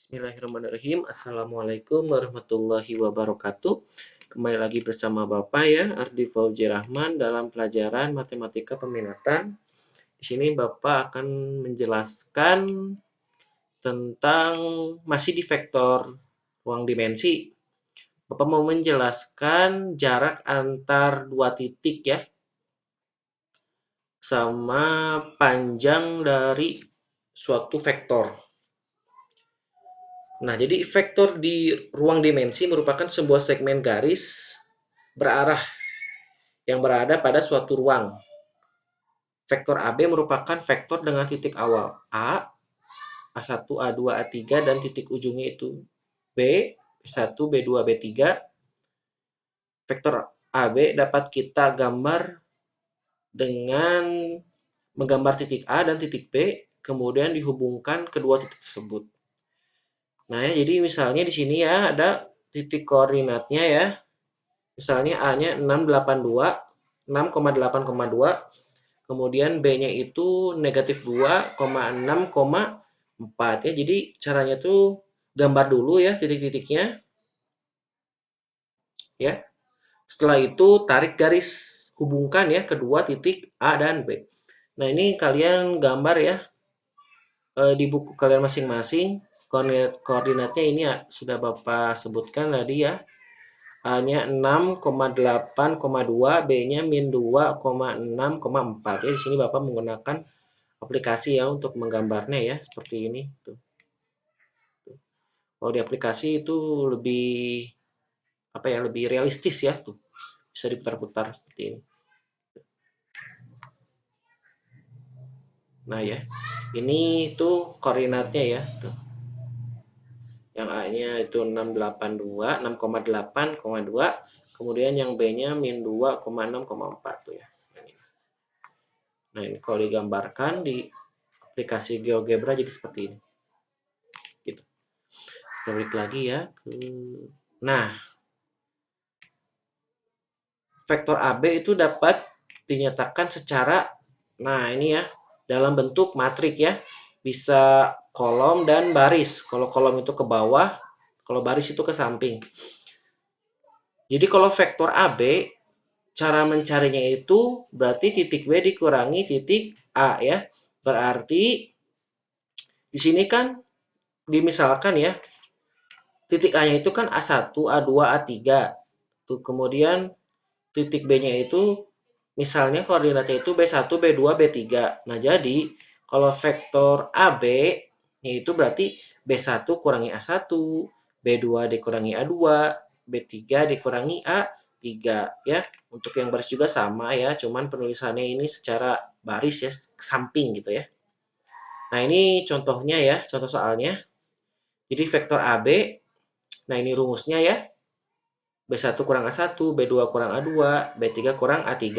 Bismillahirrahmanirrahim. Assalamualaikum warahmatullahi wabarakatuh. Kembali lagi bersama Bapak ya, Ardi Fauzi Rahman dalam pelajaran Matematika Peminatan. Di sini Bapak akan menjelaskan tentang masih di vektor ruang dimensi. Bapak mau menjelaskan jarak antar dua titik ya, sama panjang dari suatu vektor. Nah, jadi vektor di ruang dimensi merupakan sebuah segmen garis berarah yang berada pada suatu ruang. Vektor AB merupakan vektor dengan titik awal A, A1, A2, A3, dan titik ujungnya itu B, B1, B2, B3. Vektor AB dapat kita gambar dengan menggambar titik A dan titik B, kemudian dihubungkan kedua titik tersebut. Nah, ya, jadi misalnya di sini ya ada titik koordinatnya ya. Misalnya A-nya 6,8,2, kemudian B-nya itu negatif 2,6,4 ya. Jadi caranya tuh gambar dulu ya titik-titiknya ya. Setelah itu tarik garis hubungkan ya kedua titik A dan B. Nah, ini kalian gambar ya di buku kalian masing-masing. Koordinatnya ini ya, sudah Bapak sebutkan tadi ya. A-nya 6,8,2, B-nya min 2,6,4. Ya, di sini Bapak menggunakan aplikasi ya untuk menggambarnya ya, seperti ini. Tuh. Kalau di aplikasi itu lebih apa ya, lebih realistis ya tuh. Bisa diputar-putar seperti ini. Nah ya, ini tuh koordinatnya ya, tuh. Yang A-nya itu 6,82, 6,8,2, kemudian yang B-nya min 2,6,4 tuh ya. Nah, ini kalau digambarkan di aplikasi GeoGebra jadi seperti ini. Gitu. Kita balik lagi ya ke Nah, vektor AB itu dapat dinyatakan secara ini ya, dalam bentuk matrik ya. Bisa kolom dan baris. Kalau kolom itu ke bawah, kalau baris itu ke samping. Jadi kalau vektor AB, cara mencarinya itu berarti titik B dikurangi titik A ya. Berarti di sini kan dimisalkan ya, titik A-nya itu kan A1, A2, A3. Tuh, kemudian titik B-nya itu misalnya koordinatnya itu B1, B2, B3. Nah, jadi kalau vektor AB itu berarti B1 kurangi A1, B2 dikurangi A2, B3 dikurangi A3 ya. Untuk yang baris juga sama ya, cuman penulisannya ini secara baris ya, samping gitu ya. Nah, ini contohnya ya, contoh soalnya. Jadi vektor AB, nah ini rumusnya ya. B1 kurang A1, B2 kurang A2, B3 kurang A3.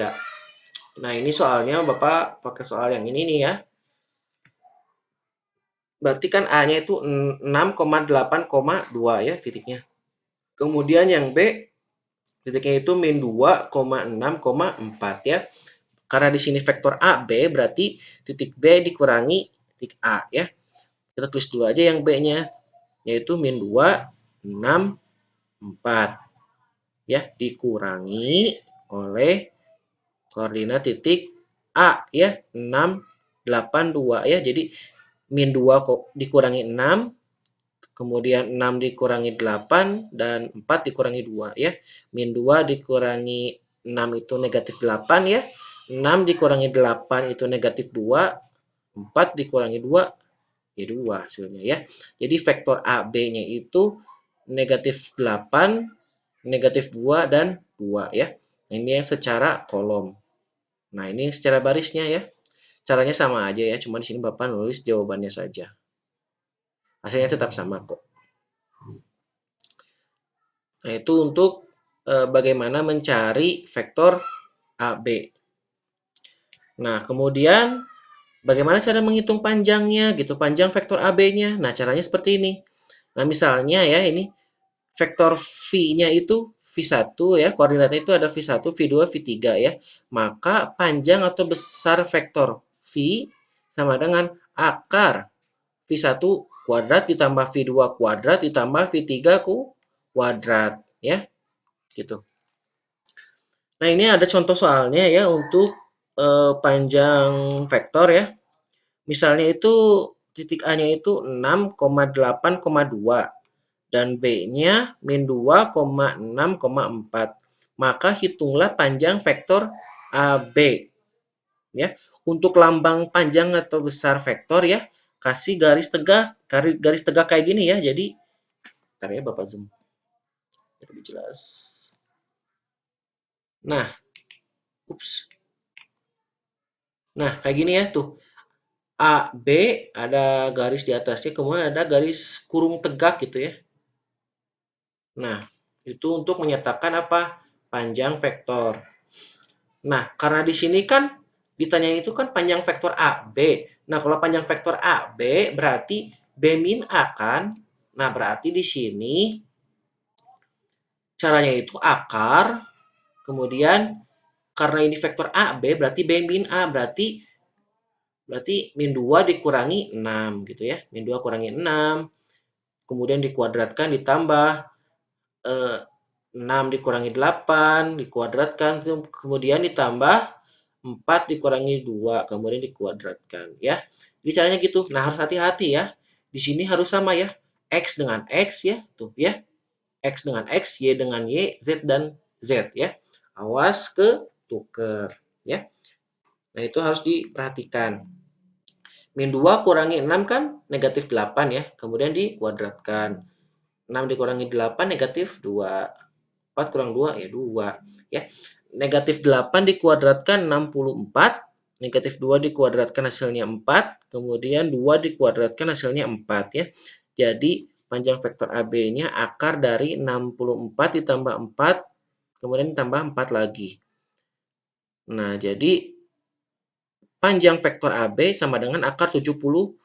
Nah, ini soalnya Bapak pakai soal yang ini nih ya. Berarti kan A-nya itu 6,8,2 ya titiknya. Kemudian yang B titiknya itu min 2,6,4 ya. Karena di sini vektor AB berarti titik B dikurangi titik A ya. Kita tulis dulu aja yang B-nya, yaitu min 2, 6, 4 ya, dikurangi oleh koordinat titik A ya, 6, 8, 2 ya. Jadi min 2 dikurangi 6, kemudian 6 dikurangi 8, dan 4 dikurangi 2 ya. Min 2 dikurangi 6 itu negatif 8 ya. 6 dikurangi 8 itu negatif 2, 4 dikurangi 2 ya 2 hasilnya ya. Jadi vektor AB-nya itu negatif 8, negatif 2, dan 2 ya. Ini yang secara kolom. Nah, ini secara barisnya ya. Caranya sama aja ya, cuma di sini Bapak nulis jawabannya saja. Hasilnya tetap sama kok. Nah, itu untuk bagaimana mencari vektor AB. Nah, kemudian bagaimana cara menghitung panjangnya gitu, panjang vektor AB-nya. Nah, caranya seperti ini. Nah, misalnya ya ini vektor V-nya itu V1 ya, koordinatnya itu ada V1, V2, V3 ya. Maka panjang atau besar vektor V sama dengan akar V1 kuadrat ditambah V2 kuadrat ditambah V3 kuadrat ya, gitu. Nah, ini ada contoh soalnya ya untuk panjang vektor ya. Misalnya itu titik A-nya itu 6,8,2 dan B-nya min 2,6,4. Maka hitunglah panjang vektor AB ya. Untuk lambang panjang atau besar vektor ya, kasih garis tegak kayak gini ya. Jadi, bentar ya Bapak zoom biar lebih jelas. Nah, ups. Nah, kayak gini ya tuh. A, B ada garis di atasnya, kemudian ada garis kurung tegak gitu ya. Nah, itu untuk menyatakan apa? Panjang vektor. Nah, karena di sini kan ditanya itu kan panjang vektor AB. Nah, kalau panjang vektor AB berarti B min A kan? Nah, berarti di sini caranya itu akar, kemudian karena ini vektor AB berarti B min A, berarti min 2 dikurangi 6 gitu ya. Min 2 kurangi 6, kemudian dikuadratkan ditambah 6 dikurangi 8, dikuadratkan, kemudian ditambah 4 dikurangi 2, kemudian dikuadratkan ya. Jadi caranya gitu. Nah, harus hati-hati ya. Di sini harus sama ya. X dengan X ya, tuh ya. X dengan X, Y dengan Y, Z dan Z ya. Awas ke tuker ya. Nah, itu harus diperhatikan. Min 2 kurangi 6 kan negatif 8 ya, kemudian dikuadratkan. 6 dikurangi 8 negatif 2. 4 kurang 2 ya 2 ya. Negatif 8 dikuadratkan 64, negatif 2 dikuadratkan hasilnya 4, kemudian 2 dikuadratkan hasilnya 4 ya. Jadi panjang vektor AB-nya akar dari 64 ditambah 4, kemudian ditambah 4 lagi. Nah, jadi panjang vektor AB sama dengan akar 72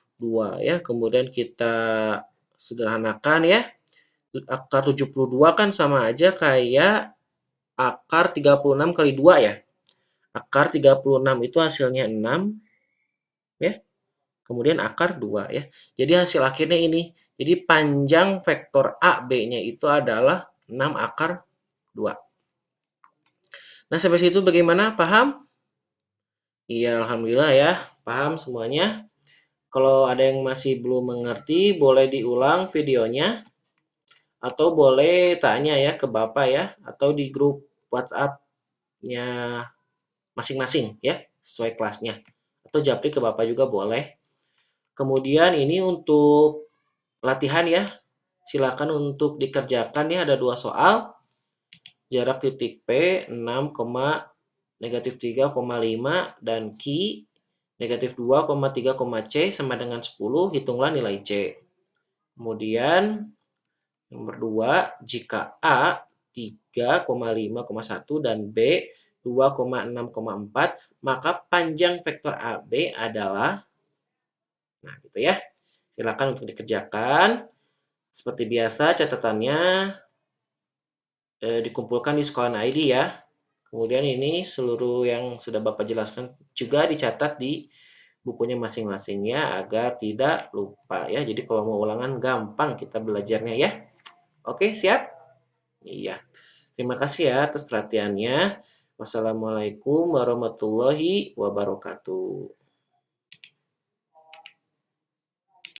ya. Kemudian kita sederhanakan ya. Akar 72 kan sama aja kayak akar 36 kali 2 ya. Akar 36 itu hasilnya 6 ya. Kemudian akar 2 ya. Jadi hasil akhirnya ini. Jadi panjang vektor AB-nya itu adalah 6 akar 2. Nah, sampai situ bagaimana? Paham? Iya, alhamdulillah ya. Paham semuanya. Kalau ada yang masih belum mengerti, boleh diulang videonya atau boleh tanya ya ke Bapak ya atau di grup WhatsApp-nya masing-masing ya, sesuai kelasnya. Atau japri ke Bapak juga boleh. Kemudian ini untuk latihan ya. Silakan untuk dikerjakan ya, ada 2 soal. Jarak titik P 6, negatif 3,5 dan Q negatif 2,3, C sama dengan 10, hitunglah nilai C. Kemudian nomor 2, jika A 3,5,1 dan B 2,6,4, maka panjang vektor AB adalah, nah gitu ya. Silakan untuk dikerjakan. Seperti biasa catatannya dikumpulkan di sekolahan ID ya. Kemudian ini seluruh yang sudah Bapak jelaskan juga dicatat di bukunya masing-masing ya, agar tidak lupa ya. Jadi kalau mau ulangan gampang kita belajarnya ya. Oke, siap? Iya. Terima kasih ya atas perhatiannya. Wassalamualaikum warahmatullahi wabarakatuh.